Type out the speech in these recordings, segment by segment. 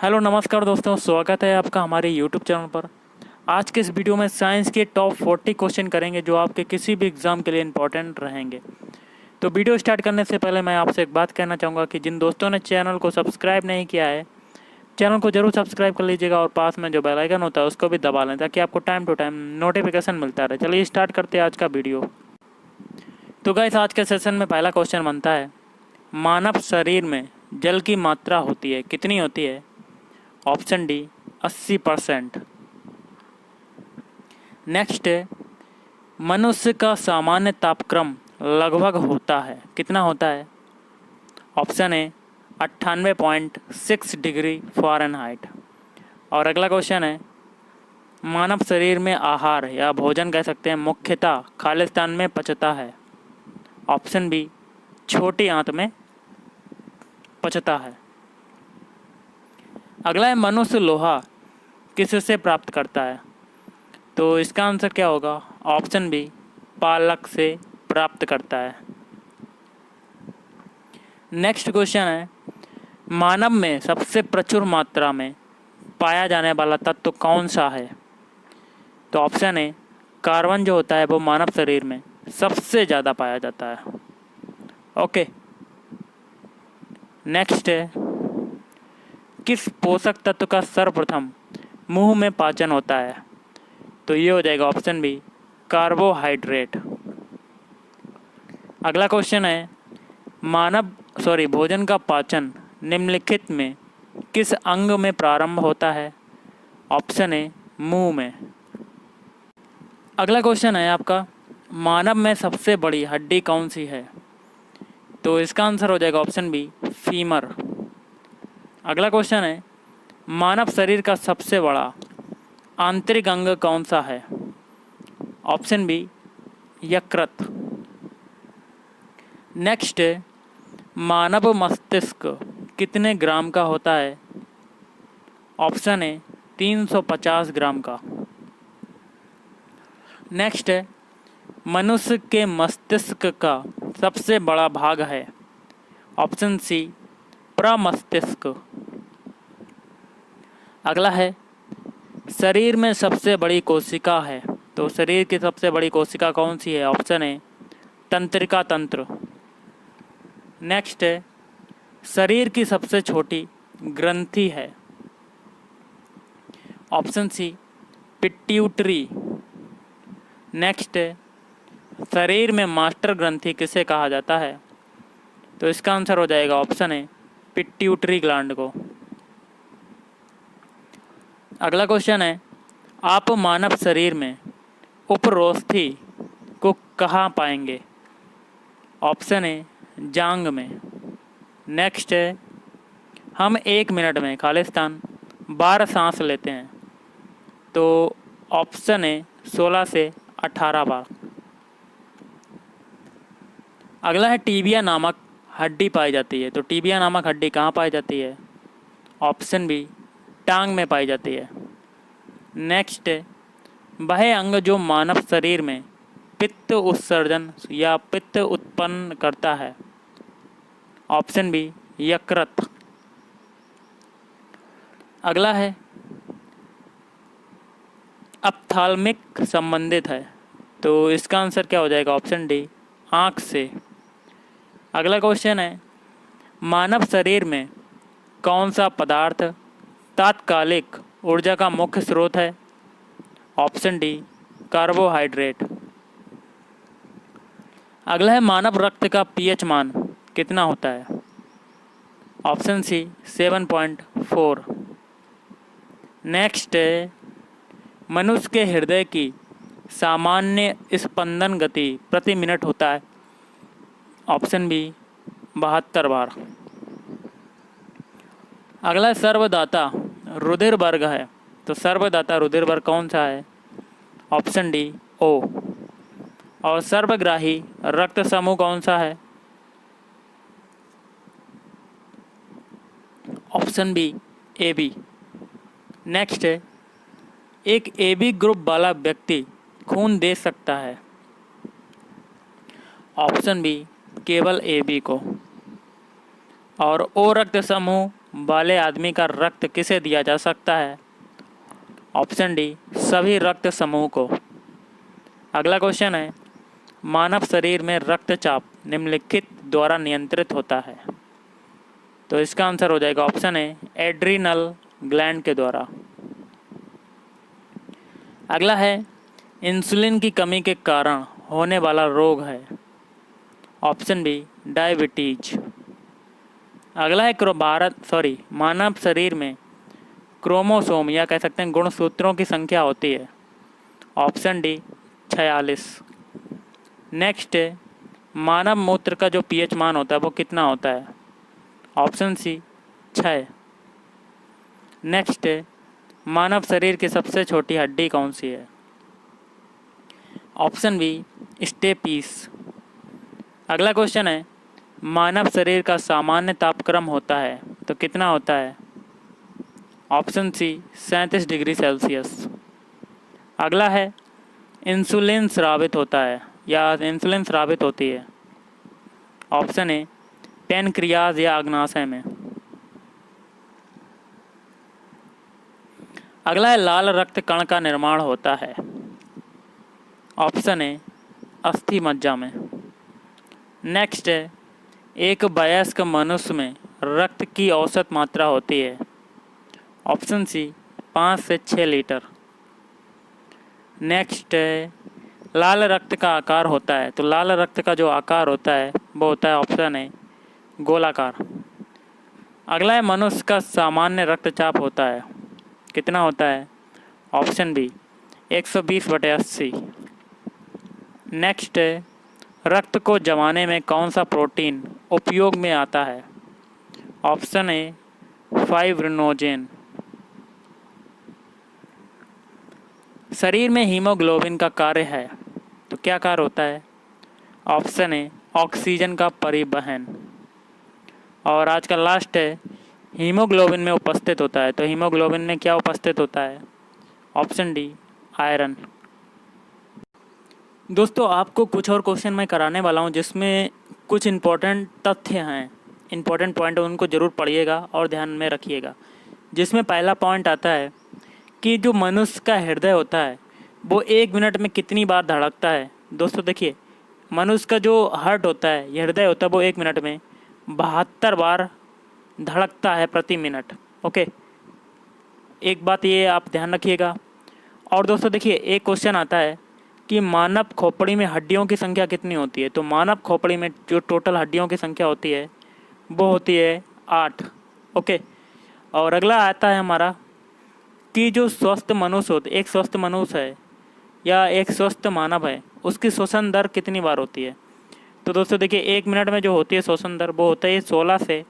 Hello नमस्कार दोस्तों, स्वागत है आपका हमारे यूट्यूब चैनल पर। आज के इस वीडियो में साइंस के टॉप 40 क्वेश्चन करेंगे जो आपके किसी भी एग्ज़ाम के लिए इंपॉर्टेंट रहेंगे। तो वीडियो स्टार्ट करने से पहले मैं आपसे एक बात कहना चाहूँगा कि जिन दोस्तों ने चैनल को सब्सक्राइब नहीं किया है, चैनल को जरूर सब्सक्राइब कर लीजिएगा और पास में जो बेल आइकन होता है उसको भी दबा लें ताकि आपको टाइम टू टाइम नोटिफिकेशन मिलता रहे। चलिए स्टार्ट करते हैं आज का वीडियो। तो गाइस, आज के सेशन में पहला क्वेश्चन बनता है, मानव शरीर में जल की मात्रा होती है, कितनी होती है? Option D 80%। नेक्स्ट है, मनुष्य का सामान्य तापक्रम लगभग होता है, कितना होता है? ऑप्शन है 98.6 डिग्री फ़ारेनहाइट। और अगला क्वेश्चन है, मानव शरीर में आहार या भोजन कह सकते हैं मुख्यतः खालिस्तान में पचता है। ऑप्शन बी छोटी आंत में पचता है। अगला है, मनुष्य लोहा किससे प्राप्त करता है? तो इसका आंसर क्या होगा? ऑप्शन बी पालक से प्राप्त करता है। नेक्स्ट क्वेश्चन है, मानव में सबसे प्रचुर मात्रा में पाया जाने वाला तत्व कौन सा है? तो ऑप्शन है कार्बन जो होता है वो मानव शरीर में सबसे ज़्यादा पाया जाता है। ओके, नेक्स्ट है, किस पोषक तत्व का सर्वप्रथम मुंह में पाचन होता है? तो ये हो जाएगा ऑप्शन बी कार्बोहाइड्रेट। अगला क्वेश्चन है, भोजन का पाचन निम्नलिखित में किस अंग में प्रारंभ होता है? ऑप्शन है मुंह में। अगला क्वेश्चन है आपका, मानव में सबसे बड़ी हड्डी कौन सी है? तो इसका आंसर हो जाएगा ऑप्शन बी फीमर। अगला क्वेश्चन है, मानव शरीर का सबसे बड़ा आंतरिक अंग कौन सा है? ऑप्शन बी यकृत। नेक्स्ट है, मानव मस्तिष्क कितने ग्राम का होता है? ऑप्शन है 350 ग्राम का। नेक्स्ट है, मनुष्य के मस्तिष्क का सबसे बड़ा भाग है? ऑप्शन सी प्रमस्तिष्क। अगला है, शरीर में सबसे बड़ी कोशिका है, तो शरीर की सबसे बड़ी कोशिका कौन सी है? ऑप्शन है तंत्रिका तंत्र। नेक्स्ट है, शरीर की सबसे छोटी ग्रंथि है? ऑप्शन सी पिट्यूटरी। नेक्स्ट है, शरीर में मास्टर ग्रंथि किसे कहा जाता है? तो इसका आंसर हो जाएगा ऑप्शन है पिट्यूटरी ग्लैंड को। अगला क्वेश्चन है, आप मानव शरीर में उपरोस्थि को कहाँ पाएंगे? ऑप्शन है जांघ में। नेक्स्ट है, हम 1 मिनट में खालिस्तान 12 सांस लेते हैं, तो ऑप्शन है 16 से 18 बार। अगला है, टीबिया नामक हड्डी पाई जाती है, तो टीबिया नामक हड्डी कहाँ पाई जाती है? ऑप्शन बी टांग में पाई जाती है। नेक्स्ट है, वह अंग जो मानव शरीर में पित्त उत्सर्जन या पित्त उत्पन्न करता है? ऑप्शन बी यकृत। अगला है, अप्थाल्मिक संबंधित है, तो इसका आंसर क्या हो जाएगा? ऑप्शन डी आँख से। अगला क्वेश्चन है, मानव शरीर में कौन सा पदार्थ तात्कालिक ऊर्जा का मुख्य स्रोत है? Option D carbohydrate. अगला है, मानव रक्त का पीएच मान कितना होता है? ऑप्शन सी 7.4। नेक्स्ट है, मनुष्य के हृदय की सामान्य स्पंदन गति प्रति मिनट होता है? ऑप्शन बी 72 बार। अगला सर्वदाता रुधिर वर्ग है, तो सर्वदाता रुधिर वर्ग कौन सा है? Option D O. और सर्वग्राही रक्त समूह कौन सा है? Option B A B. Next है, एक ए बी ग्रुप वाला व्यक्ति खून दे सकता है? ऑप्शन बी केवल ए बी को। और ओ रक्त समूह वाले आदमी का रक्त किसे दिया जा सकता है? ऑप्शन डी, सभी रक्त समूह को। अगला क्वेश्चन है, मानव शरीर में रक्तचाप निम्नलिखित द्वारा नियंत्रित होता है। तो इसका आंसर हो जाएगा ऑप्शन है एड्रिनल ग्लैंड के द्वारा। अगला है, इंसुलिन की कमी के कारण होने वाला रोग है। Option B, diabetes. अगला है मानव शरीर में क्रोमोसोम या कह सकते हैं गुणसूत्रों की संख्या होती है। Option D, 46। नेक्स्ट है, मानव मूत्र का जो पीएच मान होता है वो कितना होता है? ऑप्शन सी, 6। नेक्स्ट है, मानव शरीर की सबसे छोटी हड्डी कौन सी है? Option B, stapes. अगला क्वेश्चन है, मानव शरीर का सामान्य तापक्रम होता है तो कितना होता है? Option C, 37 degree Celsius. अगला है, इंसुलिन स्रावित होता है या इंसुलिन स्रावित होती है। ऑप्शन ए, पैनक्रियाज या अग्नाशय में। अगला है, लाल रक्त कण का निर्माण होता है। ऑप्शन ए, अस्थि मज्जा में। नेक्स्ट है, एक वयस्क मनुष्य में रक्त की औसत मात्रा होती है। ऑप्शन सी, 5 से 6 लीटर। नेक्स्ट है, लाल रक्त का आकार होता है तो लाल रक्त का जो आकार होता है वो होता है ऑप्शन है गोलाकार। अगला है, मनुष्य का सामान्य रक्तचाप होता है, कितना होता है? Option B, 120/80। नेक्स्ट है, रक्त को जमाने में कौन सा प्रोटीन उपयोग में आता है? Option A, fibrinogen. शरीर में हीमोग्लोबिन का कार्य है तो क्या कार्य होता है? ऑप्शन ए, ऑक्सीजन का परिवहन। और आज का लास्ट है, हीमोग्लोबिन में उपस्थित होता है तो हीमोग्लोबिन में क्या उपस्थित होता है? Option D, iron. दोस्तों, आपको कुछ और क्वेश्चन मैं कराने वाला हूं जिसमें कुछ इम्पोर्टेंट तथ्य हैं, इम्पोर्टेंट पॉइंट, उनको ज़रूर पढ़िएगा और ध्यान में रखिएगा। जिसमें पहला पॉइंट आता है कि जो मनुष्य का हृदय होता है वो 1 मिनट में कितनी बार धड़कता है। दोस्तों देखिए, मनुष्य का जो हार्ट होता है, हृदय होता है, वो 1 मिनट में 72 बार धड़कता है प्रति मिनट। ओके, एक बात ये आप ध्यान रखिएगा। और दोस्तों देखिए, एक क्वेश्चन आता है कि मानव खोपड़ी में हड्डियों की संख्या कितनी होती है। तो मानव खोपड़ी में जो टोटल हड्डियों की संख्या होती है वो होती है 8। ओके, और अगला आता है हमारा कि जो स्वस्थ मनुष्य होते, एक स्वस्थ मनुष्य है या एक स्वस्थ मानव है, उसकी श्वसन दर कितनी बार होती है? तो दोस्तों देखिए, 1 मिनट में जो होती है श्वसन दर वो होता है 16 से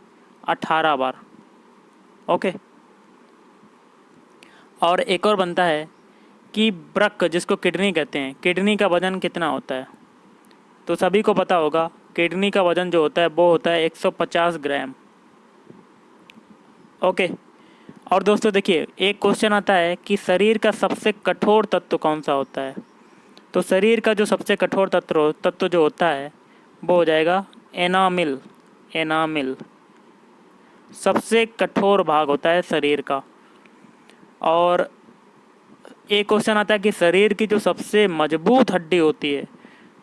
18 बार। ओके, और एक और बनता है कि वृक्क, जिसको किडनी कहते हैं, किडनी का वजन कितना होता है? तो सभी को पता होगा, किडनी का वजन जो होता है वो होता है 150 ग्राम। ओके, और दोस्तों देखिए, एक क्वेश्चन आता है कि शरीर का सबसे कठोर तत्व कौन सा होता है? तो शरीर का जो सबसे कठोर तत्व जो होता है वो हो जाएगा एनामिल। एनामिल सबसे कठोर भाग होता है शरीर का। और एक क्वेश्चन आता है कि शरीर की जो सबसे मजबूत हड्डी होती है,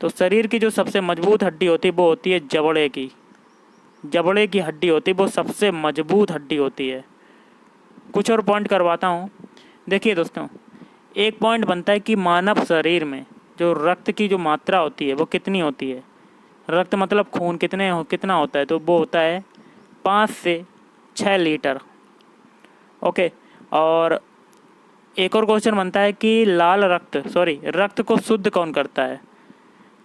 तो शरीर की जो सबसे मजबूत हड्डी होती है वो होती है जबड़े की। जबड़े की हड्डी होती है वो सबसे मजबूत हड्डी होती है। कुछ और पॉइंट करवाता हूँ। देखिए दोस्तों, एक पॉइंट बनता है कि मानव शरीर में जो रक्त की जो मात्रा होती है वो कितनी होती है? रक्त मतलब खून कितना होता है? तो वो होता है 5 से 6 लीटर। ओके, और एक और क्वेश्चन बनता है कि रक्त को शुद्ध कौन करता है?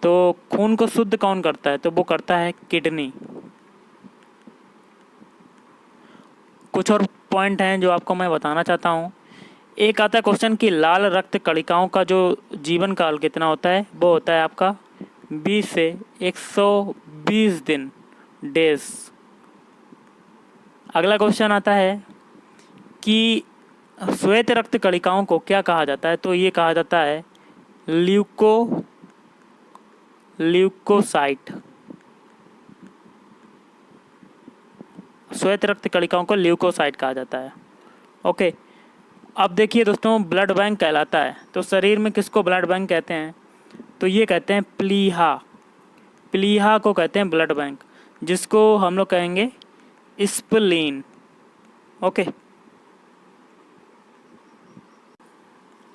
तो खून को शुद्ध कौन करता है? तो वो करता है किडनी। कुछ और पॉइंट हैं जो आपको मैं बताना चाहता हूँ। एक आता है क्वेश्चन कि लाल रक्त कणिकाओं का जो जीवन काल कितना होता है? वो होता है आपका 20 से 120 दिन, डेज। अगला क्वेश्चन आता है कि श्वेत रक्त कणिकाओं को क्या कहा जाता है? तो ये कहा जाता है ल्यूकोसाइट। श्वेत रक्त कणिकाओं को ल्यूकोसाइट कहा जाता है। ओके, अब देखिए दोस्तों, ब्लड बैंक कहलाता है, तो शरीर में किसको ब्लड बैंक कहते हैं? तो ये कहते हैं प्लीहा। प्लीहा को कहते हैं ब्लड बैंक, जिसको हम लोग कहेंगे स्प्लीन। ओके,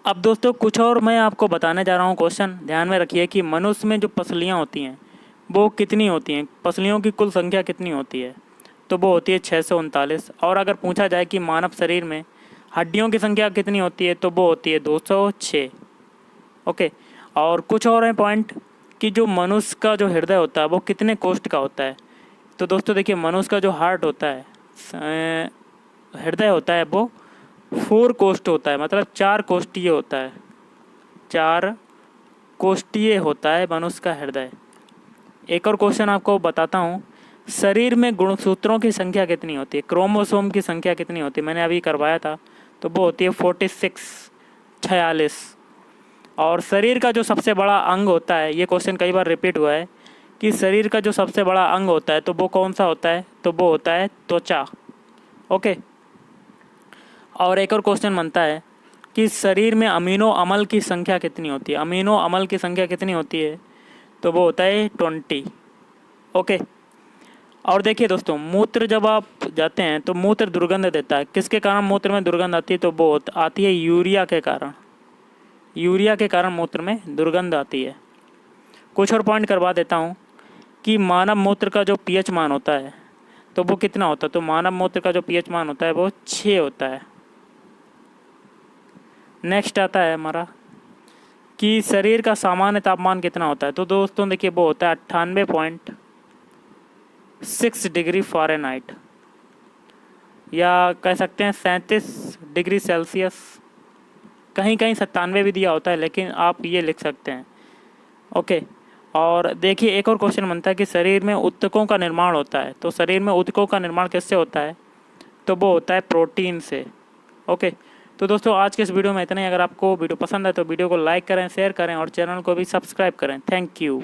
अब दोस्तों कुछ और मैं आपको बताने जा रहा हूँ क्वेश्चन, ध्यान में रखिए कि मनुष्य में जो पसलियाँ होती हैं वो कितनी होती हैं, पसलियों की कुल संख्या कितनी होती है? तो वो होती है 639। और अगर पूछा जाए कि मानव शरीर में हड्डियों की संख्या कितनी होती है, तो वो होती है 206। ओके, और कुछ और है पॉइंट कि जो मनुष्य का जो हृदय होता है वो कितने कोष्ठ का होता है? तो दोस्तों देखिए, मनुष्य का जो हार्ट होता है, हृदय होता है, वो 4 कोष्ठ होता है, मतलब 4 कोष्ठीय होता है। 4 कोष्ठीय होता है मनुष्य का हृदय। एक और क्वेश्चन आपको बताता हूँ, शरीर में गुणसूत्रों की संख्या कितनी होती है? क्रोमोसोम की संख्या कितनी होती है? मैंने अभी करवाया था, तो वो होती है 46। और शरीर का जो सबसे बड़ा अंग होता है, ये क्वेश्चन कई बार रिपीट हुआ है कि शरीर का जो सबसे बड़ा अंग होता है तो वो कौन सा होता है? तो वो होता है त्वचा। ओके, और एक और क्वेश्चन बनता है कि शरीर में अमीनो अम्ल की संख्या कितनी होती है? अमीनो अम्ल की संख्या कितनी होती है? तो वो होता है 20। ओके, और देखिए दोस्तों, मूत्र जब आप जाते हैं तो मूत्र दुर्गंध देता है। किसके कारण मूत्र में दुर्गंध आती है? तो वो आती है यूरिया के कारण। यूरिया के कारण मूत्र में दुर्गंध आती है। कुछ और पॉइंट करवा देता हूँ कि मानव मूत्र का जो पीएच मान होता है तो वो कितना होता है? तो मानव मूत्र का जो पीएच मान होता है वो 6 होता है। नेक्स्ट आता है हमारा कि शरीर का सामान्य तापमान कितना होता है? तो दोस्तों देखिए, वो होता है 98.6 डिग्री फ़ारेनहाइट, या कह सकते हैं 37 डिग्री सेल्सियस। कहीं कहीं 97 भी दिया होता है, लेकिन आप ये लिख सकते हैं। ओके, और देखिए एक और क्वेश्चन बनता है कि शरीर में ऊतकों का निर्माण होता है, तो शरीर में ऊतकों का निर्माण किससे होता है? तो वो होता है प्रोटीन से। ओके, तो दोस्तों आज के इस वीडियो में इतना ही। अगर आपको वीडियो पसंद है तो वीडियो को लाइक करें, शेयर करें और चैनल को भी सब्सक्राइब करें। Thank you.